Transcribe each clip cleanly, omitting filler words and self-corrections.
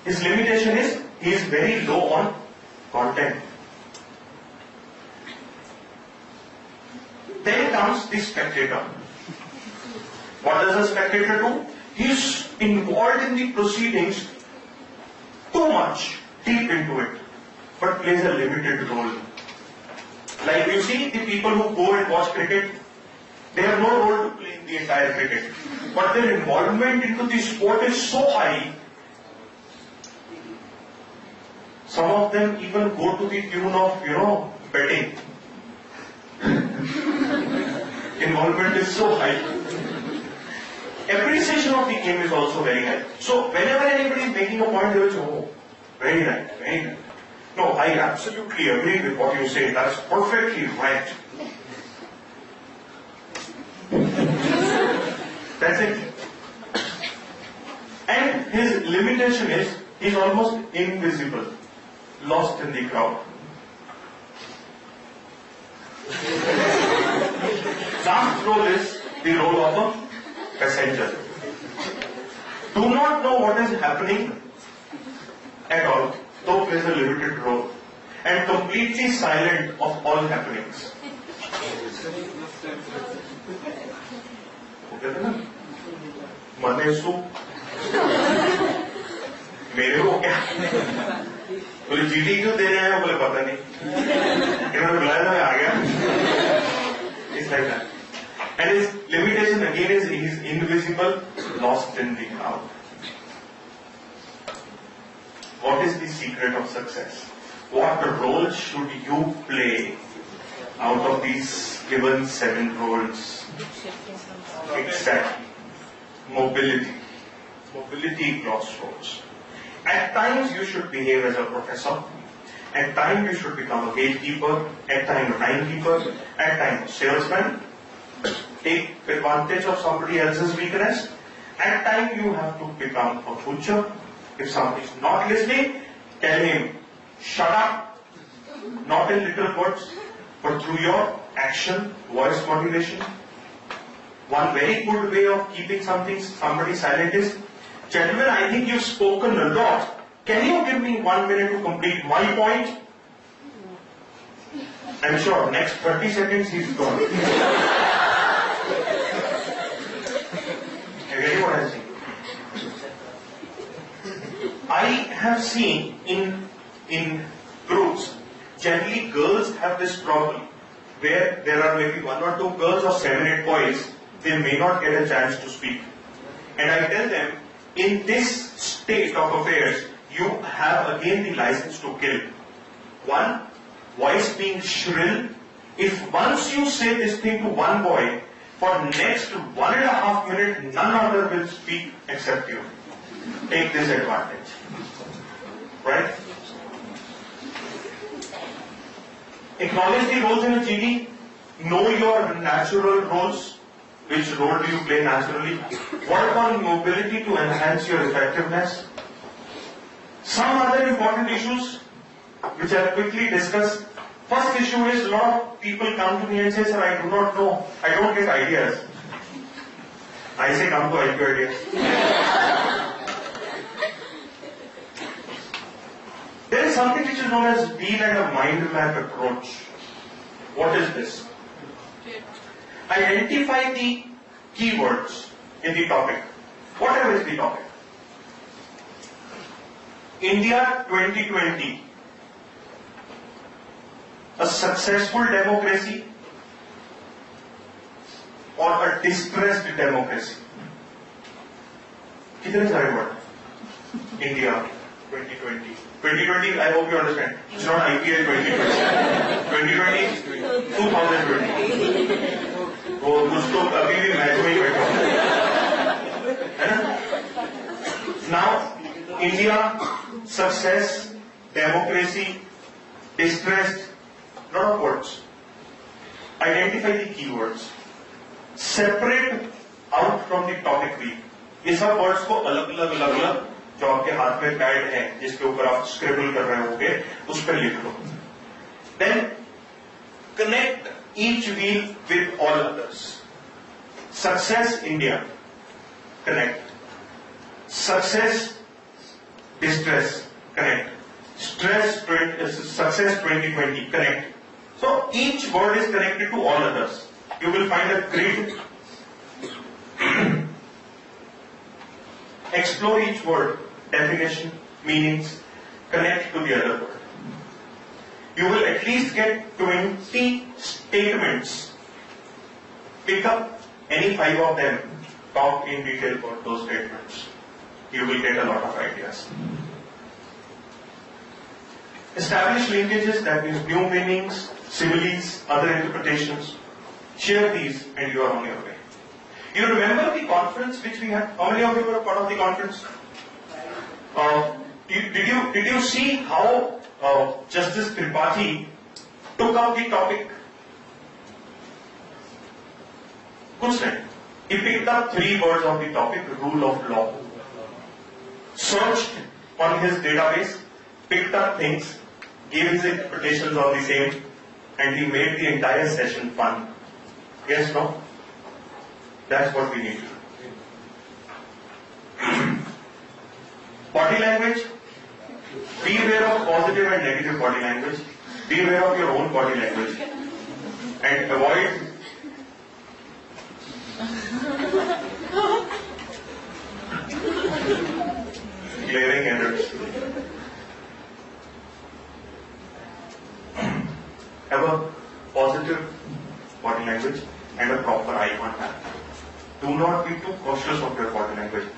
His limitation is he is very low on content. Then comes the spectator. What does the spectator do? He is involved in the proceedings too much, deep into it, but plays a limited role. Like you see the people who go and watch cricket, they have no role to play in the entire cricket. But their involvement into the sport is so high, some of them even go to the tune of, betting. Involvement is so high. Appreciation of the game is also very high. So whenever anybody is making a point, they will say, oh, very right, very right. No, I absolutely agree with what you say. That's perfectly right. That's it. And his limitation is, he's almost invisible, lost in the crowd. Last role is the role of a passenger. Do not know what is happening at all, though plays a limited role, and completely silent of all happenings. मने सु मेरे को क्या बोले GD क्यों दे रहे हैं बोले पता नहीं इन्होंने बुलाया था मैं आ गया It's like that. And his limitation again is he is invisible, lost in the crowd. What is the secret of success? What role should you play out of these given 7 roles? Exactly. Mobility. Mobility crossroads. At times you should behave as a professor. At times you should become a gatekeeper. At times a timekeeper. At times a salesman. Take advantage of somebody else's weakness. At times you have to become a butcher. If somebody is not listening, tell him, shut up. Not in little words, but through your action, voice modulation. One very good way of keeping somebody silent is, gentlemen, I think you've spoken a lot. Can you give me 1 minute to complete my point? I'm sure next 30 seconds he's gone. You get what I'm saying? I have seen in groups, generally girls have this problem where there are maybe 1 or 2 girls or 7, 8 boys, they may not get a chance to speak. And I tell them, in this state of affairs, you have again the license to kill. 1, voice being shrill. If once you say this thing to one boy, for next 1.5 minutes, none other will speak except you. Take this advantage. Right? Acknowledge the roles in a GD. Know your natural roles. Which role do you play naturally? Work on mobility to enhance your effectiveness. Some other important issues which I'll quickly discuss. First issue is, a lot of people come to me and say, sir, I do not know, I don't get ideas. I say, come to IQ ideas. There is something which is known as wheel and a mind map approach. What is this? Identify the keywords in the topic. Whatever is the topic. India 2020. A successful democracy or a distressed democracy. कितने सारे word? India 2020. 2020, I hope you understand. It's not IPL 2020. 2020, 2020. वो कुछ तो अभी भी match में ही बैठा है ना? Now, India, success, democracy, distressed, lot of words. Identify the keywords. Separate out from the topic wheel. ये सब words को अलग-अलग जो आपके हाथ में पैड है, जिसके ऊपर आप स्क्रिबल कर रहे होंगे, उस पर लिख लो. Then connect each wheel with all others. Success India. Connect. Success Distress, connect. Success 2020, connect. So each word is connected to all others. You will find a grid. Explore each word, definition, meanings, connect to the other word. You will at least get 20 statements. Pick up any 5 of them, talk in detail about those statements. You will get a lot of ideas. Establish linkages, that means new meanings, similes, other interpretations. Share these and you are on your way. You remember the conference which we had? How many of you were part of the conference? Did you see how Justice Tripathi took up the topic? Good friend. He picked up 3 words of the topic, rule of law. Searched on his database, picked up things, gave his interpretations on the same, and he made the entire session fun. Yes, no? That's what we need to do. Body language. Be aware of positive and negative body language. Be aware of your own body language. And avoid glaring errors. Have a positive body language and a proper eye contact. Do not be too cautious of your body language.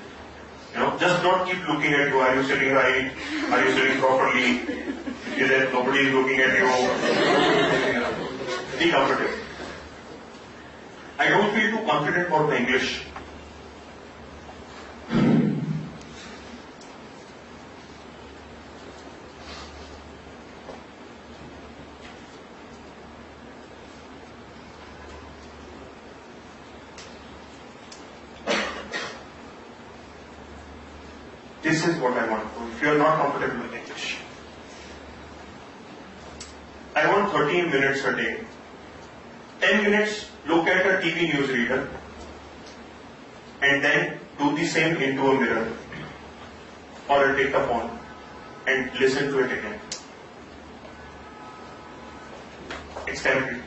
Just don't keep looking at you. Are you sitting right? Are you sitting properly? Is there nobody is looking at you? Be comfortable. I don't feel too confident about the English. This is what I want to do. If you are not comfortable with English, I want 13 minutes a day. 10 minutes, look at a TV news reader and then do the same into a mirror or a dictaphone and listen to it again. It's temporary.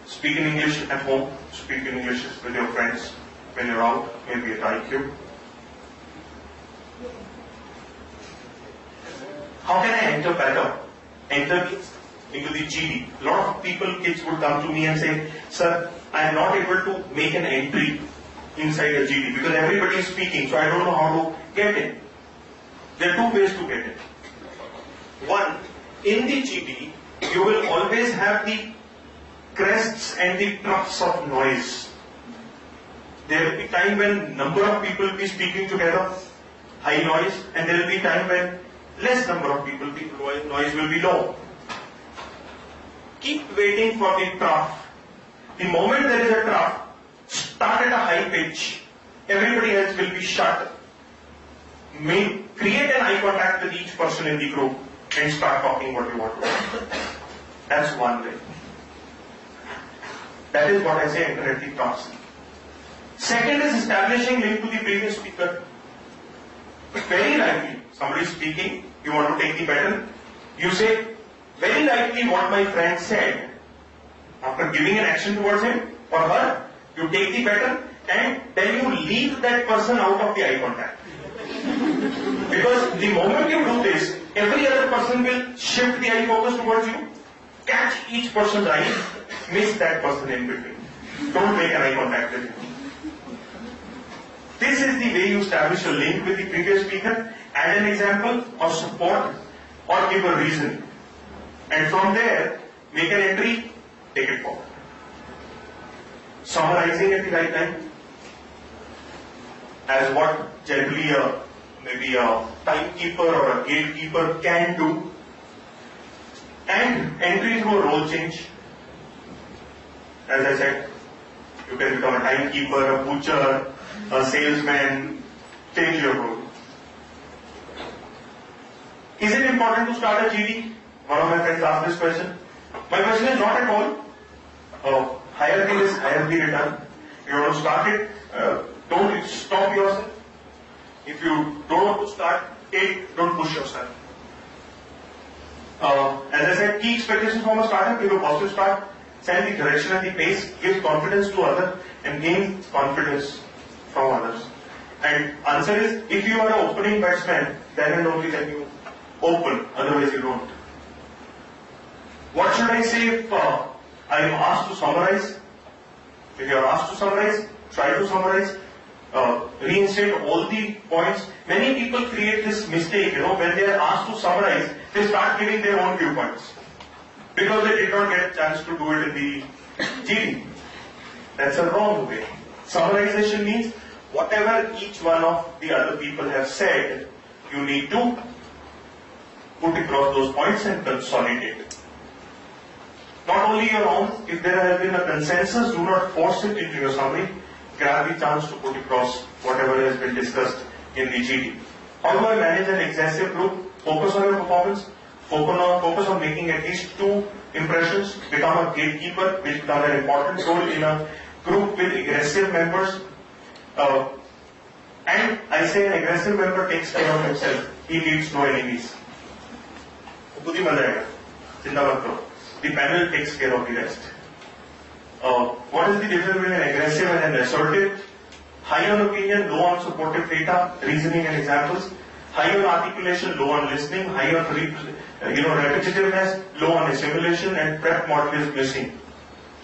Speak in English at home, speak in English with your friends. When you're out, maybe at IQ. How can I enter better? Enter means into the GD. A lot of kids would come to me and say, sir, I am not able to make an entry inside a GD because everybody is speaking, so I don't know how to get in. There are 2 ways to get in. One, in the GD, you will always have the crests and the troughs of noise. There will be time when number of people will be speaking together, high noise, and there will be time when less number of people, noise will be low. Keep waiting for the trough. The moment there is a trough, start at a high pitch. Everybody else will be shut. Create an eye contact with each person in the group and start talking what you want to do. That's one way. That is what I say, enter at the troughs. Second is establishing link to the previous speaker. Very likely, somebody is speaking, you want to take the baton, you say, very likely what my friend said. After giving an action towards him or her, you take the baton and then you leave that person out of the eye contact. Because the moment you do this, every other person will shift the eye focus towards you, catch each person's eye, miss that person in between. Don't make an eye contact with him. This is the way you establish a link with the previous speaker, add an example or support or give a reason. And from there, make an entry, take it forward. Summarizing at the right time as what generally maybe a timekeeper or a gatekeeper can do. And entry through a role change. As I said, you can become a timekeeper, a butcher, a salesman, change your role. Is it important to start a GD? One of my friends asked this question. My question is not at all. Higher the risk, higher the return. You want to start it, don't stop yourself. If you don't want to start, don't push yourself. As I said, key expectations from a startup: give a positive start, set the direction and the pace, give confidence to others, and gain confidence from others. And answer is, if you are an opening batsman, then and only then you open, otherwise you don't. What should I say if I am asked to summarize? If you are asked to summarize, try to summarize, reinstate all the points. Many people create this mistake, when they are asked to summarize, they start giving their own viewpoints. Because they did not get a chance to do it in the GD. That's a wrong way. Summarization means whatever each one of the other people have said, you need to put across those points and consolidate it. Not only your own, if there has been a consensus, do not force it into your summary. Grab the chance to put across whatever has been discussed in the GD. How do I manage an excessive group? Focus on your performance. Focus on making at least 2 impressions. Become a gatekeeper, which becomes an important role in a group with aggressive members. And I say an aggressive member takes care of himself. He leaves no enemies. The panel takes care of the rest. What is the difference between an aggressive and an assertive? High on opinion, low on supportive data, reasoning and examples. High on articulation, low on listening. High on repetitiveness, low on assimilation, and prep model is missing.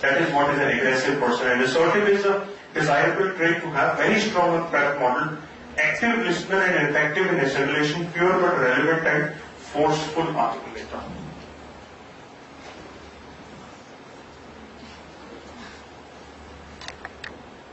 That is what is an aggressive person. And assertive is a desirable trait to have, very strong on prep model, active listener and effective in assimilation, pure but relevant and forceful articulator.